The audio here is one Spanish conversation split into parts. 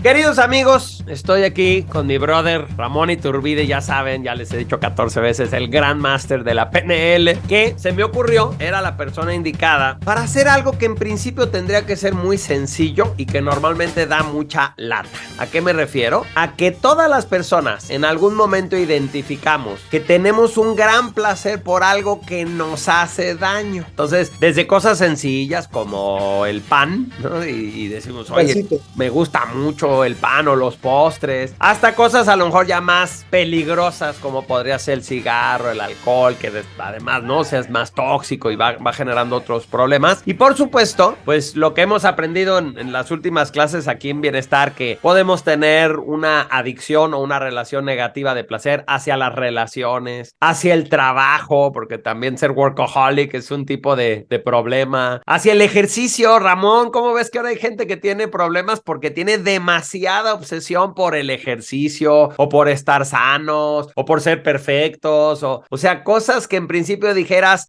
Queridos amigos, estoy aquí con mi brother Ramón Iturbide, ya saben, ya les he dicho 14 veces, el Grand Master de la PNL, que se me ocurrió, era la persona indicada para hacer algo que en principio tendría que ser muy sencillo y que normalmente da mucha lata. ¿A qué me refiero? A que todas las personas en algún momento identificamos que tenemos un gran placer por algo que nos hace daño. Entonces, desde cosas sencillas como el pan, ¿no? Y decimos, oye, me gusta mucho el pan o los postres, hasta cosas a lo mejor ya más peligrosas como podría ser el cigarro, el alcohol, que además no es más tóxico y va generando otros problemas. Y por supuesto, pues lo que hemos aprendido en las últimas clases aquí en Bienestar, que podemos tener una adicción o una relación negativa de placer hacia las relaciones, hacia el trabajo, porque también ser workaholic es un tipo de problema, hacia el ejercicio. Ramón, ¿cómo ves que ahora hay gente que tiene problemas porque tiene demasiada obsesión por el ejercicio o por estar sanos o por ser perfectos o sea, cosas que en principio dijeras,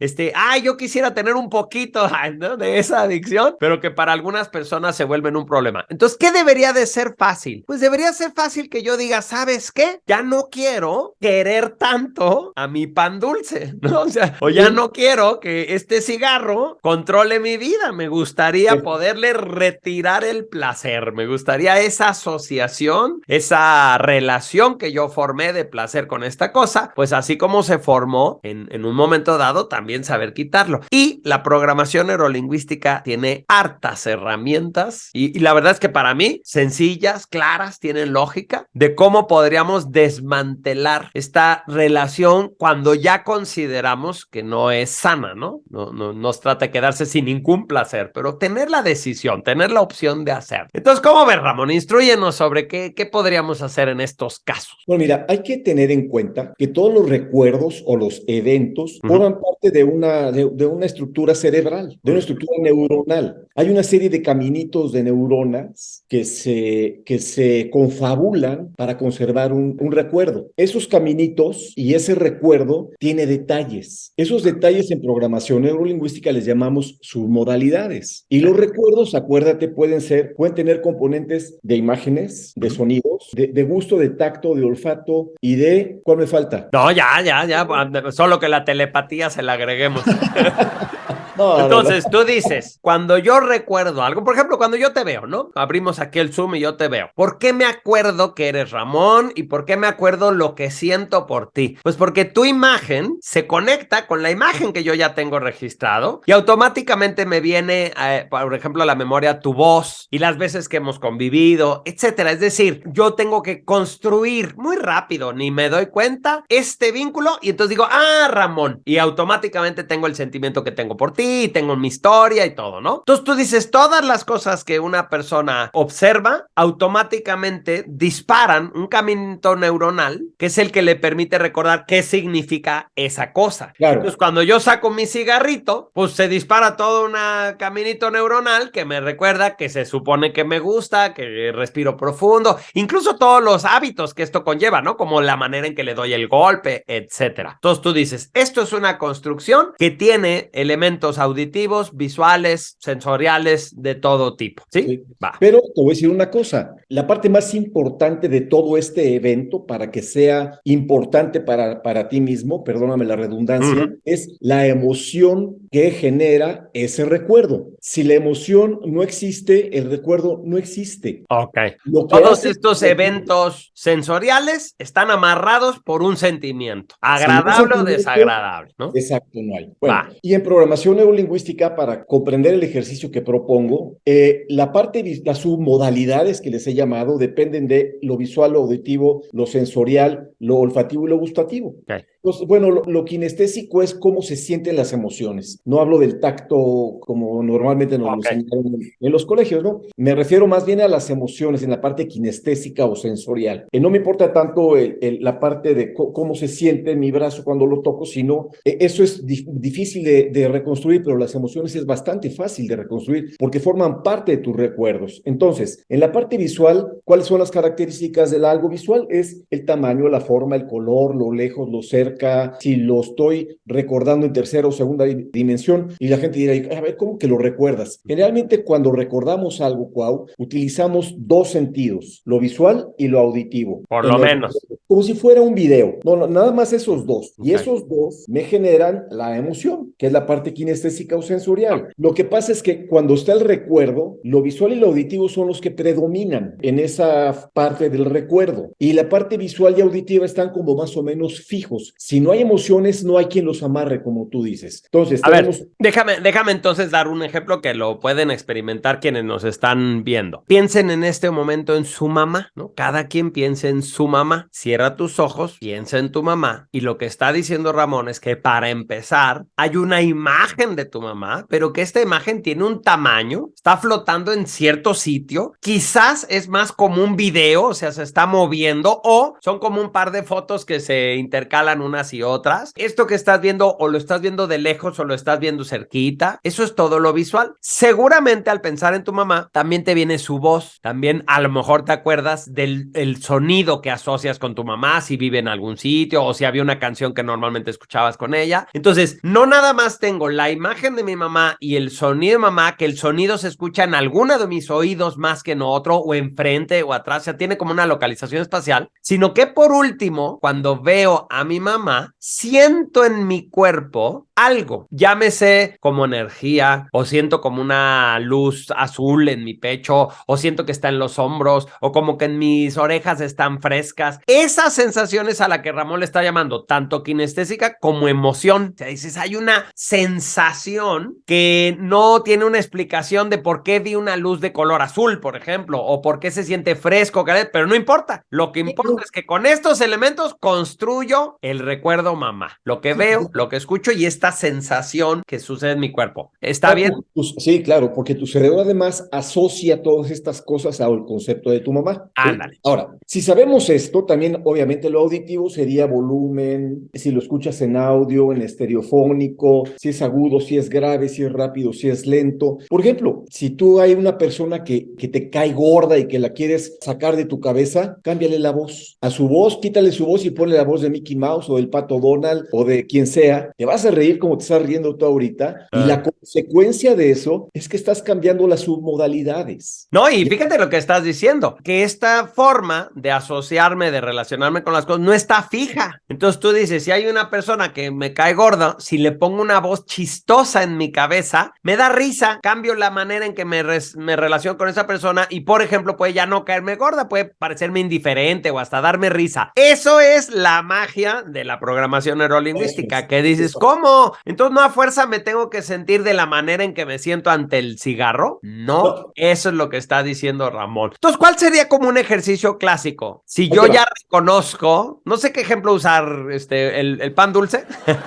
yo quisiera tener un poquito, ¿no?, de esa adicción, pero que para algunas personas se vuelven un problema. Entonces, ¿qué debería de ser fácil? Pues debería ser fácil que yo diga, ¿sabes qué? Ya no quiero querer tanto a mi pan dulce, ¿no? O sea, o ya no quiero que este cigarro controle mi vida. Me gustaría poderle retirar el placer. Me gustaría esa asociación, esa relación que yo formé de placer con esta cosa, pues así como se formó en un momento dado, también saber quitarlo. Y la programación neurolingüística tiene hartas herramientas y la verdad es que para mí, sencillas, claras, tienen lógica de cómo podríamos desmantelar esta relación cuando ya consideramos que no es sana, ¿no? No nos trata de quedarse sin ningún placer, pero tener la decisión, tener la opción de hacer. Entonces, ¿cómo ves, Ramón? Instrúyenos sobre qué podríamos hacer en estos casos. Bueno, mira, hay que tener en cuenta que todos los recuerdos o los eventos forman parte de una estructura cerebral, de una estructura neuronal. Hay una serie de caminitos de neuronas que se confabulan para conservar un recuerdo. Esos caminitos y ese recuerdo tiene detalles. Esos detalles en programación neurolingüística les llamamos submodalidades. Y los recuerdos, acuérdate, pueden tener componentes de imágenes, de sonidos, de gusto, de tacto, de olfato y de... ¿Cuál me falta? No, ya, solo que la telepatía se la agreguemos. Entonces, tú dices, cuando yo recuerdo algo, por ejemplo, cuando yo te veo, ¿no? Abrimos aquí el Zoom y yo te veo. ¿Por qué me acuerdo que eres Ramón y por qué me acuerdo lo que siento por ti? Pues porque tu imagen se conecta con la imagen que yo ya tengo registrado y automáticamente me viene, por ejemplo, a la memoria tu voz y las veces que hemos convivido, etcétera. Es decir, yo tengo que construir muy rápido, ni me doy cuenta, este vínculo y entonces digo, Ramón, y automáticamente tengo el sentimiento que tengo por ti, y tengo mi historia y todo, ¿no? Entonces tú dices, todas las cosas que una persona observa automáticamente disparan un caminito neuronal que es el que le permite recordar qué significa esa cosa. Claro. Entonces cuando yo saco mi cigarrito, pues se dispara todo un caminito neuronal que me recuerda que se supone que me gusta, que respiro profundo, incluso todos los hábitos que esto conlleva, ¿no? Como la manera en que le doy el golpe, etcétera. Entonces tú dices, esto es una construcción que tiene elementos auditivos, visuales, sensoriales, de todo tipo, ¿sí? Sí. Va. Pero te voy a decir una cosa, la parte más importante de todo este evento, para que sea importante para ti mismo, perdóname la redundancia, es la emoción que genera ese recuerdo. Si la emoción no existe, el recuerdo no existe. Ok. Todos estos eventos sensoriales están amarrados por un sentimiento, agradable o desagradable, ¿no? Exacto, no hay. Bueno, y en programación neurolingüística, para comprender el ejercicio que propongo, las submodalidades que les he llamado dependen de lo visual, lo auditivo, lo sensorial, lo olfativo y lo gustativo. Okay. Entonces, bueno, lo kinestésico es cómo se sienten las emociones. No hablo del tacto como normalmente nos lo enseñaron en los colegios, ¿no? Me refiero más bien a las emociones en la parte kinestésica o sensorial. No me importa tanto la parte de cómo se siente mi brazo cuando lo toco, sino eso es difícil de reconstruir, pero las emociones es bastante fácil de reconstruir porque forman parte de tus recuerdos. Entonces, en la parte visual, ¿cuáles son las características del algo visual? Es el tamaño, la forma, el color, lo lejos, lo cerca, cerca, si lo estoy recordando en tercera o segunda dimensión, y la gente dirá, a ver, ¿cómo que lo recuerdas? Generalmente cuando recordamos algo, Cuau, utilizamos dos sentidos, lo visual y lo auditivo. Por lo menos. Como si fuera un video. No, nada más esos dos. Y Okay. esos dos me generan la emoción, que es la parte kinestésica o sensorial. Lo que pasa es que cuando está el recuerdo, lo visual y lo auditivo son los que predominan en esa parte del recuerdo. Y la parte visual y auditiva están como más o menos fijos. Si no hay emociones, no hay quien los amarre, como tú dices. Entonces, a ver, déjame entonces dar un ejemplo que lo pueden experimentar quienes nos están viendo. Piensen en este momento en su mamá, ¿no? Cada quien piense en su mamá. Cierra tus ojos, piensa en tu mamá. Y lo que está diciendo Ramón es que para empezar, hay una imagen de tu mamá, pero que esta imagen tiene un tamaño, está flotando en cierto sitio. Quizás es más como un video, o sea, se está moviendo, o son como un par de fotos que se intercalan unas y otras. Esto que estás viendo, o lo estás viendo de lejos o lo estás viendo cerquita, eso es todo lo visual. Seguramente al pensar en tu mamá, también te viene su voz, también a lo mejor te acuerdas del el sonido que asocias con tu mamá, si vive en algún sitio o si había una canción que normalmente escuchabas con ella. Entonces, no nada más tengo la imagen de mi mamá y el sonido de mamá, que el sonido se escucha en alguna de mis oídos más que en otro, o enfrente o atrás, o sea, tiene como una localización espacial, sino que por último, cuando veo a mi mamá, siento en mi cuerpo algo, llámese como energía, o siento como una luz azul en mi pecho, o siento que está en los hombros, o como que en mis orejas están frescas. Esa sensación es a la que Ramón le está llamando, tanto kinestésica como emoción. O sea, dices, hay una sensación que no tiene una explicación de por qué vi una luz de color azul, por ejemplo, o por qué se siente fresco, pero no importa. Lo que importa es que con estos elementos construyo el recuerdo mamá. Lo que veo, lo que escucho y esta sensación que sucede en mi cuerpo. ¿Está bien? Sí, claro, porque tu cerebro además asocia todas estas cosas al concepto de tu mamá. ¿Sí? Ándale. Ahora, si sabemos esto, también obviamente lo auditivo sería volumen, si lo escuchas en audio, en estereofónico, si es agudo, si es grave, si es rápido, si es lento. Por ejemplo, si tú hay una persona que te cae gorda y que la quieres sacar de tu cabeza, cámbiale la voz. A su voz, quítale su voz y ponle la voz de Mickey Mouse o del Pato Donald o de quien sea. Te vas a reír como te estás riendo tú ahorita y la consecuencia de eso es que estás cambiando las submodalidades. No, y fíjate lo que estás diciendo, que esta forma de asociarme, de relacionarme con las cosas, no está fija. Entonces tú dices, si hay una persona que me cae gorda, si le pongo una voz chistosa en mi cabeza, me da risa, cambio la manera en que me relaciono con esa persona y, por ejemplo, puede ya no caerme gorda, puede parecerme indiferente o hasta darme risa. Eso es la magia de la programación neurolingüística, que dices, ¿cómo? Entonces no a fuerza me tengo que sentir de la manera en que me siento ante el cigarro. No, eso es lo que está diciendo Ramón. Entonces, ¿cuál sería como un ejercicio clásico? Si yo ya reconozco, no sé qué ejemplo usar, el pan dulce.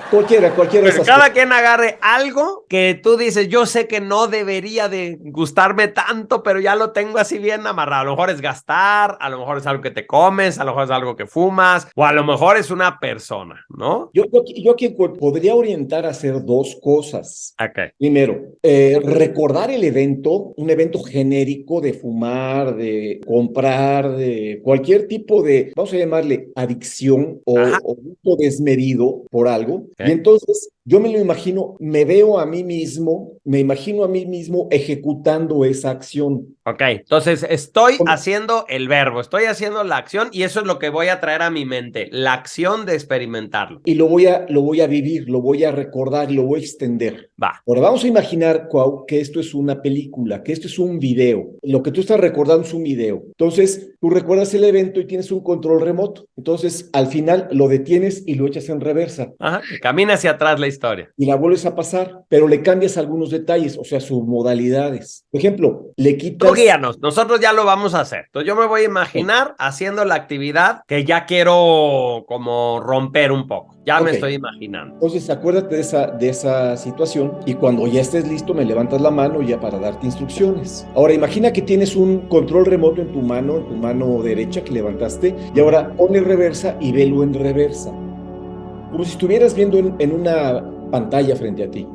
Cualquiera de esas cada quien agarre algo que tú dices, yo sé que no debería de gustarme tanto, pero ya lo tengo así bien amarrado. A lo mejor es gastar, a lo mejor es algo que te comes, a lo mejor es algo que fumas, o a lo mejor es una persona, ¿no? Yo aquí podría orientar a hacer dos cosas. Okay. Primero, recordar el evento, un evento genérico de fumar, de comprar, de cualquier tipo de, vamos a llamarle adicción o gusto desmedido por algo. Okay. Y entonces yo me lo imagino, me veo a mí mismo, me imagino a mí mismo ejecutando esa acción. Ok, entonces estoy haciendo el verbo, estoy haciendo la acción y eso es lo que voy a traer a mi mente, la acción de experimentarlo. Y lo voy a vivir, lo voy a recordar y lo voy a extender. Va. Ahora vamos a imaginar, Cuau, que esto es una película, que esto es un video. Lo que tú estás recordando es un video. Entonces, tú recuerdas el evento y tienes un control remoto. Entonces, al final lo detienes y lo echas en reversa. Ajá, camina hacia atrás la historia. Y la vuelves a pasar, pero le cambias algunos detalles, o sea, sus modalidades. Por ejemplo, le quitas... Tú guíanos, nosotros ya lo vamos a hacer. Entonces yo me voy a imaginar haciendo la actividad que ya quiero como romper un poco. Ya me estoy imaginando. Entonces acuérdate de esa situación y cuando ya estés listo me levantas la mano ya para darte instrucciones. Ahora imagina que tienes un control remoto en tu mano derecha que levantaste y ahora ponle reversa y velo en reversa. Como si estuvieras viendo en una pantalla frente a ti.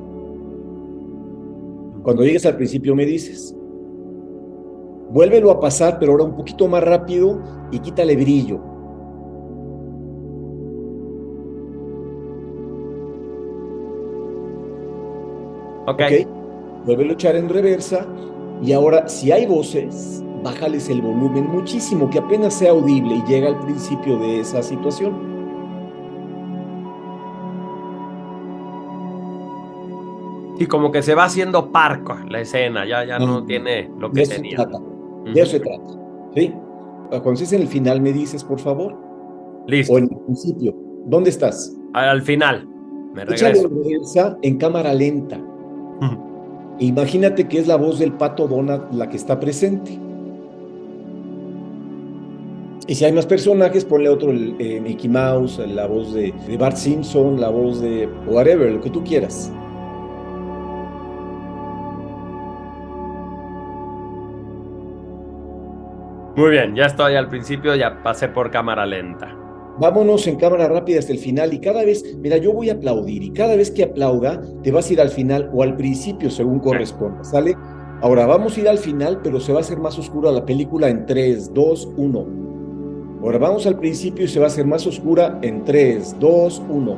Cuando llegues al principio me dices. Vuélvelo a pasar, pero ahora un poquito más rápido y quítale brillo. Ok. ¿Ok? Vuélvelo a echar en reversa. Y ahora, si hay voces, bájales el volumen muchísimo, que apenas sea audible y llega al principio de esa situación. Y como que se va haciendo parco la escena, ya Ah, no tiene lo de que eso se tenía. trata. De eso se trata. ¿Sí? Cuando estés en el final, me dices, por favor. O Listo. en el principio. ¿Dónde estás? Al final, me Échalo regreso. en reversa en cámara lenta. E imagínate que es la voz del Pato Donald la que está presente. Y si hay más personajes, ponle otro, Mickey Mouse, la voz de Bart Simpson, la voz de whatever, lo que tú quieras. Muy bien, ya estoy al principio, ya pasé por cámara lenta. Vámonos en cámara rápida hasta el final y cada vez, mira, yo voy a aplaudir y cada vez que aplauda te vas a ir al final o al principio según corresponda, ¿sale? Ahora vamos a ir al final, pero se va a hacer más oscura la película en 3, 2, 1. Ahora vamos al principio y se va a hacer más oscura en 3, 2, 1.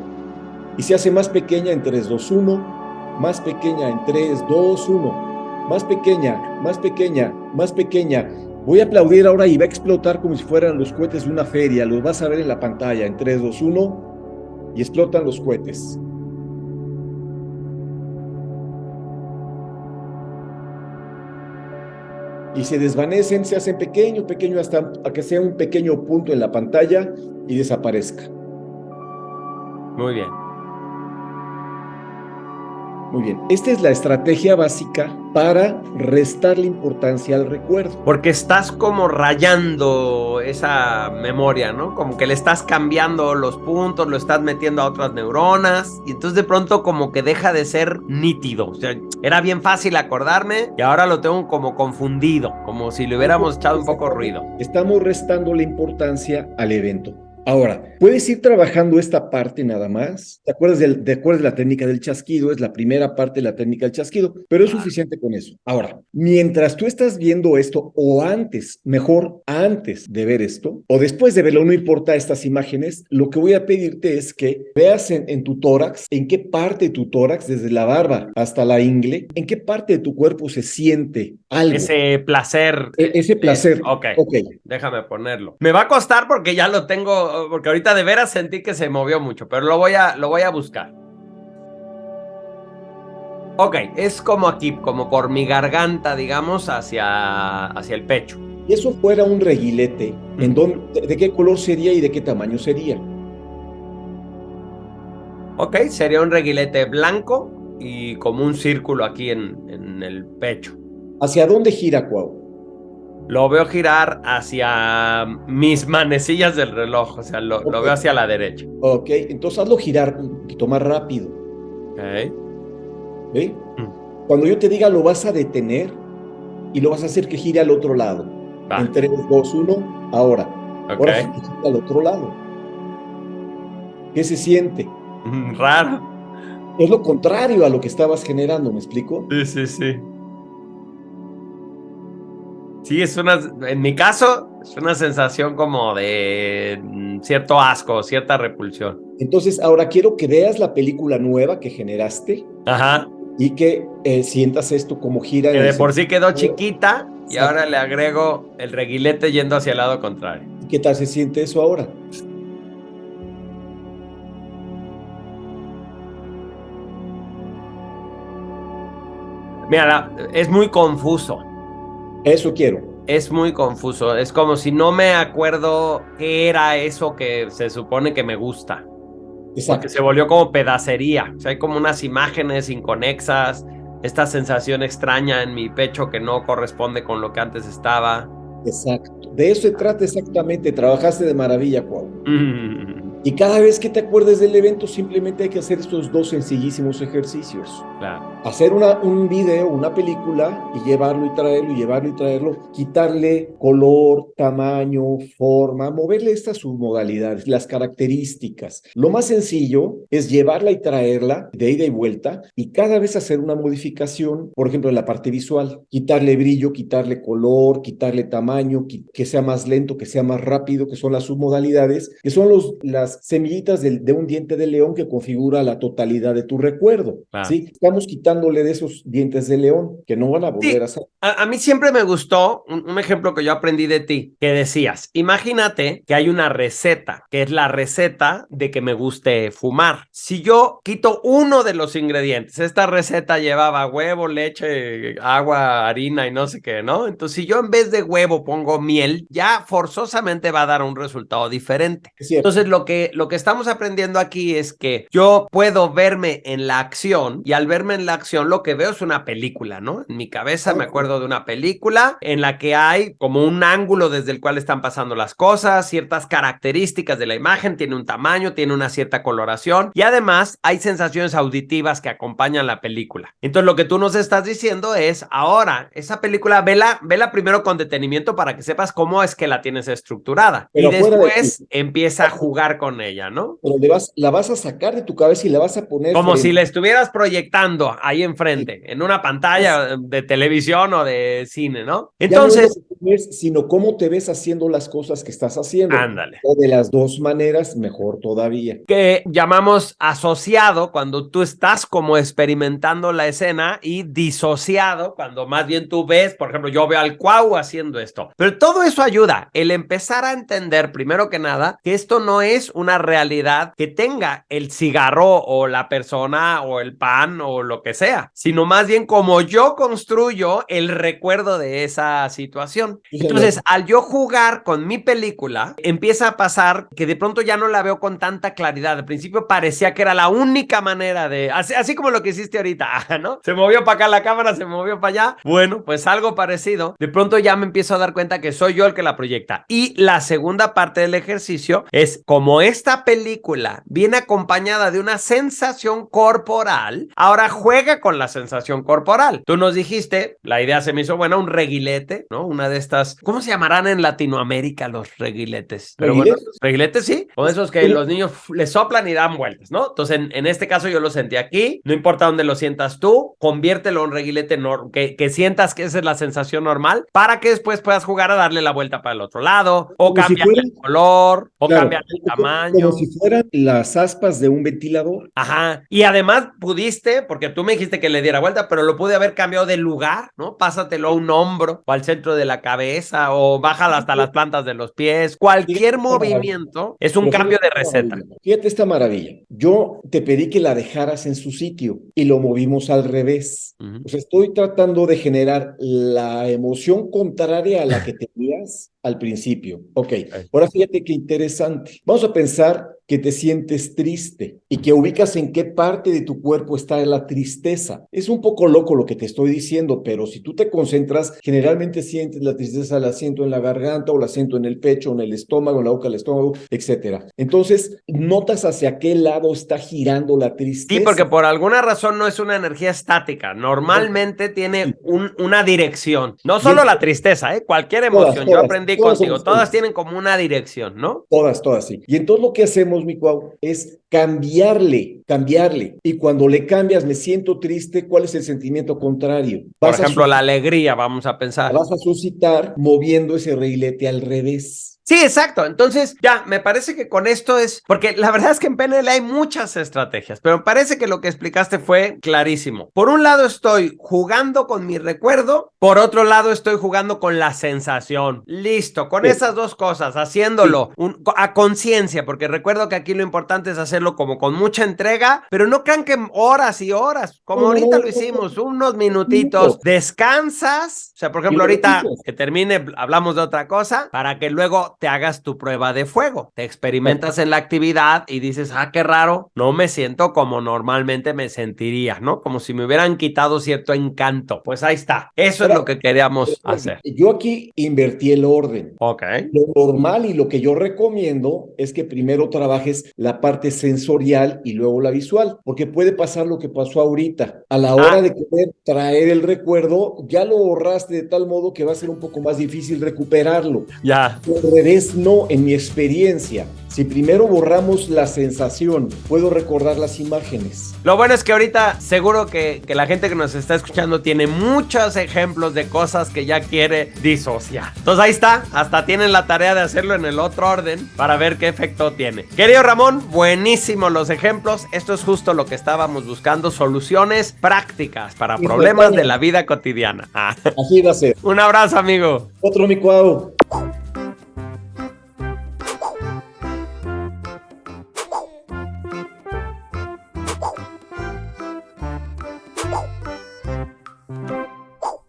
Y se hace más pequeña en 3, 2, 1. Más pequeña en 3, 2, 1. Más pequeña, más pequeña, más pequeña. Voy a aplaudir ahora y va a explotar como si fueran los cohetes de una feria. Los vas a ver en la pantalla en 3, 2, 1 y explotan los cohetes. Y se desvanecen, se hacen pequeño, pequeño, hasta a que sea un pequeño punto en la pantalla y desaparezca. Muy bien. Muy bien. Esta es la estrategia básica para restarle importancia al recuerdo. Porque estás como rayando esa memoria, ¿no? Como que le estás cambiando los puntos, lo estás metiendo a otras neuronas y entonces de pronto como que deja de ser nítido. O sea, era bien fácil acordarme y ahora lo tengo como confundido, como si le hubiéramos echado un poco ruido. Estamos restando la importancia al evento. Ahora, puedes ir trabajando esta parte nada más. ¿Te acuerdas de la técnica del chasquido? Es la primera parte de la técnica del chasquido, pero es suficiente con eso. Ahora, mientras tú estás viendo esto, o antes, mejor antes de ver esto, o después de verlo, no importa estas imágenes, lo que voy a pedirte es que veas en tu tórax, en qué parte de tu tórax, desde la barba hasta la ingle, en qué parte de tu cuerpo se siente algo. Ese placer. Ese placer. Ok. Ok. Déjame ponerlo. Me va a costar porque ya lo tengo, porque ahorita de veras sentí que se movió mucho, pero lo voy a buscar. Ok, es como aquí, como por mi garganta, digamos, hacia el pecho. Si eso fuera un reguilete, ¿de qué color sería y de qué tamaño sería? Ok, sería un reguilete blanco y como un círculo aquí en el pecho. ¿Hacia dónde gira, Cuau? Lo veo girar hacia mis manecillas del reloj, o sea, lo veo hacia la derecha. Ok, entonces hazlo girar un poquito más rápido. Ok. ¿Ve? Cuando yo te diga lo vas a detener y lo vas a hacer que gire al otro lado. Va. En 3, 2, 1, ahora. Ok. Ahora sí que gira al otro lado. ¿Qué se siente? Raro. Es lo contrario a lo que estabas generando, ¿me explico? Sí. Sí, en mi caso, es una sensación como de cierto asco, cierta repulsión. Entonces, ahora quiero que veas la película nueva que generaste. Ajá. Y que sientas esto como gira. Que de por sí quedó chiquita y Exacto. ahora le agrego el reguilete yendo hacia el lado contrario. ¿Y qué tal se siente eso ahora? Mira, es muy confuso. Eso quiero. Es muy confuso. Es como si no me acuerdo qué era eso que se supone que me gusta. Porque Exacto. se volvió como pedacería. O sea, hay como unas imágenes inconexas, esta sensación extraña en mi pecho que no corresponde con lo que antes estaba. Exacto. De eso se trata exactamente. Trabajaste de maravilla, Cuau. Mm, Y cada vez que te acuerdes del evento, simplemente hay que hacer estos dos sencillísimos ejercicios. claro. Hacer un video, una película, y llevarlo y traerlo, y llevarlo y traerlo, quitarle color, tamaño, forma, moverle estas submodalidades, las características. Lo más sencillo es llevarla y traerla de ida y vuelta, y cada vez hacer una modificación, por ejemplo, en la parte visual, quitarle brillo, quitarle color, quitarle tamaño, que sea más lento, que sea más rápido, que son las submodalidades, que son las las semillitas de un diente de león que configura la totalidad de tu recuerdo. Claro. ¿Sí? Estamos quitándole de esos dientes de león que no van a volver a ser. A mí siempre me gustó un ejemplo que yo aprendí de ti, que decías, imagínate que hay una receta, que es la receta de que me guste fumar. Si yo quito uno de los ingredientes, esta receta llevaba huevo, leche, agua, harina y no sé qué, ¿no? Entonces, si yo en vez de huevo pongo miel, ya forzosamente va a dar un resultado diferente. Entonces, lo que estamos aprendiendo aquí es que yo puedo verme en la acción y al verme en la acción lo que veo es una película, ¿no? En mi cabeza me acuerdo de una película en la que hay como un ángulo desde el cual están pasando las cosas, ciertas características de la imagen, tiene un tamaño, tiene una cierta coloración y además hay sensaciones auditivas que acompañan la película. Entonces, lo que tú nos estás diciendo es, ahora, esa película, vela primero con detenimiento para que sepas cómo es que la tienes estructurada. Pero y después empieza a jugar con ella, ¿no? Pero la vas a sacar de tu cabeza y la vas a poner como si la estuvieras proyectando ahí enfrente, en una pantalla de televisión o de cine, ¿no? Entonces, ya no es sino cómo te ves haciendo las cosas que estás haciendo. Ándale. O de las dos maneras, mejor todavía. Que llamamos asociado cuando tú estás como experimentando la escena y disociado cuando más bien tú ves, por ejemplo, yo veo al Cuau haciendo esto. Pero todo eso ayuda, el empezar a entender, primero que nada, que esto no es una realidad que tenga el cigarro o la persona o el pan o lo que sea, sino más bien como yo construyo el recuerdo de esa situación. Entonces, al yo jugar con mi película, empieza a pasar que de pronto ya no la veo con tanta claridad. Al principio parecía que era la única manera de, así como lo que hiciste ahorita, ¿no? Se movió para acá la cámara, se movió para allá. Bueno, pues algo parecido. De pronto ya me empiezo a dar cuenta que soy yo el que la proyecta. Y la segunda parte del ejercicio es como esta película viene acompañada de una sensación corporal, ahora juega con la sensación corporal. Tú nos dijiste, la idea se me hizo buena, un reguilete, ¿no? Una de estas, ¿cómo se llamarán en Latinoamérica los reguiletes? Pero bueno, reguiletes sí, con esos que los niños le soplan y dan vueltas, ¿no? Entonces, en este caso yo lo sentí aquí, no importa dónde lo sientas tú, conviértelo en un reguilete que sientas que esa es la sensación normal, para que después puedas jugar a darle la vuelta para el otro lado, o cambiar el color, o cambiar el tamaño. Como si fueran las aspas de un ventilador. Ajá, y además pudiste, porque tú me dijiste que le diera vuelta, pero lo pude haber cambiado de lugar, ¿no? Pásatelo a un hombro, o al centro de la cabeza, o bájala hasta las plantas de los pies. Cualquier movimiento es un cambio de receta. Fíjate esta maravilla. Yo te pedí que la dejaras en su sitio y lo movimos al revés. O sea, estoy tratando de generar la emoción contraria a la que tenías al principio. Ok, ahora fíjate qué interesante. Vamos a pensar que te sientes triste y que ubicas en qué parte de tu cuerpo está la tristeza. Es un poco loco lo que te estoy diciendo, pero si tú te concentras, generalmente sientes la tristeza, la siento en la garganta o la siento en el pecho, en el estómago, en la boca del estómago, etcétera. Entonces, notas hacia qué lado está girando la tristeza. Sí, porque por alguna razón no es una energía estática. Normalmente tiene una dirección. No solo la tristeza, cualquier emoción. Yo aprendí contigo. Todas tienen como una dirección, ¿no? Todas, sí. Y entonces lo que hacemos, mi Cuau, es cambiarle. Y cuando le cambias, me siento triste, ¿cuál es el sentimiento contrario? Por ejemplo, la alegría, vamos a pensar. Vas a suscitar moviendo ese reguilete al revés. Sí, exacto. Entonces, ya, me parece que con esto es, porque la verdad es que en PNL hay muchas estrategias, pero me parece que lo que explicaste fue clarísimo. Por un lado estoy jugando con mi recuerdo, por otro lado estoy jugando con la sensación. Listo, con esas dos cosas, haciéndolo a conciencia, porque recuerdo que aquí lo importante es hacerlo como con mucha entrega, pero no crean que horas y horas, como ahorita lo hicimos, unos minutitos, descansas, o sea, por ejemplo, ahorita que termine, hablamos de otra cosa, para que luego te hagas tu prueba de fuego, te experimentas en la actividad y dices, qué raro, no me siento como normalmente me sentiría, ¿no? Como si me hubieran quitado cierto encanto. Pues ahí está, eso es lo que queríamos hacer. Yo aquí invertí el orden. Ok. Lo normal y lo que yo recomiendo es que primero trabajes la parte sensorial y luego la visual, porque puede pasar lo que pasó ahorita. A la hora de querer traer el recuerdo, ya lo borraste de tal modo que va a ser un poco más difícil recuperarlo. Ya. Al revés, 3 no, en mi experiencia. Si primero borramos la sensación, puedo recordar las imágenes. Lo bueno es que ahorita seguro que la gente que nos está escuchando tiene muchos ejemplos de cosas que ya quiere disociar. Entonces ahí está, hasta tienen la tarea de hacerlo en el otro orden para ver qué efecto tiene. Querido Ramón, buenísimos los ejemplos. Esto es justo lo que estábamos buscando, soluciones prácticas para problemas de la vida cotidiana. Así va a ser. Un abrazo, amigo. Otro, mi Cuau.